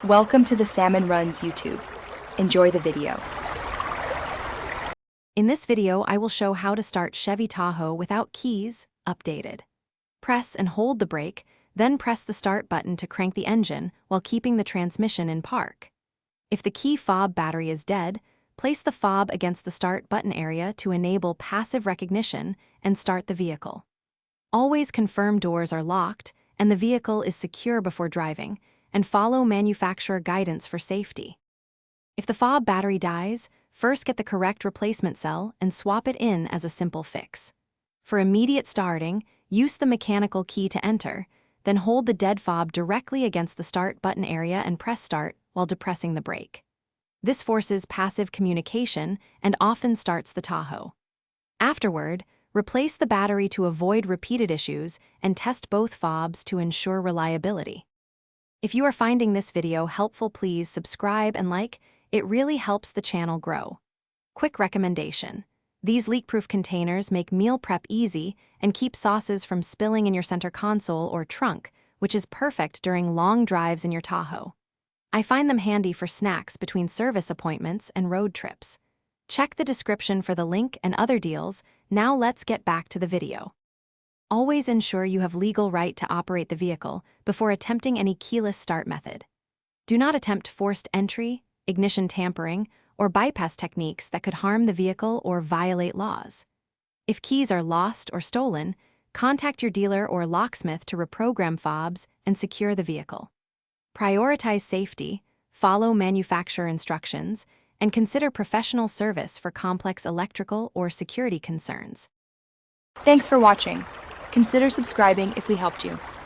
Welcome to the Salmon Runs YouTube. Enjoy the video. In this video, I will show how to start Chevy Tahoe without keys, updated. Press and hold the brake, then press the start button to crank the engine while keeping the transmission in park. If the key fob battery is dead, place the fob against the start button area to enable passive recognition and start the vehicle. Always confirm doors are locked and the vehicle is secure before driving, and follow manufacturer guidance for safety. If the fob battery dies, first get the correct replacement cell and swap it in as a simple fix. For immediate starting, use the mechanical key to enter, then hold the dead fob directly against the start button area and press start while depressing the brake. This forces passive communication and often starts the Tahoe. Afterward, replace the battery to avoid repeated issues and test both fobs to ensure reliability. If you are finding this video helpful, please subscribe and like. It really helps the channel grow. Quick recommendation: these leak-proof containers make meal prep easy and keep sauces from spilling in your center console or trunk, which is perfect during long drives in your Tahoe. I find them handy for snacks between service appointments and road trips. Check the description for the link and other deals. Now let's get back to the video. Always ensure you have legal right to operate the vehicle before attempting any keyless start method. Do not attempt forced entry, ignition tampering, or bypass techniques that could harm the vehicle or violate laws. If keys are lost or stolen, contact your dealer or locksmith to reprogram fobs and secure the vehicle. Prioritize safety, follow manufacturer instructions, and consider professional service for complex electrical or security concerns. Thanks for watching. Consider subscribing if we helped you.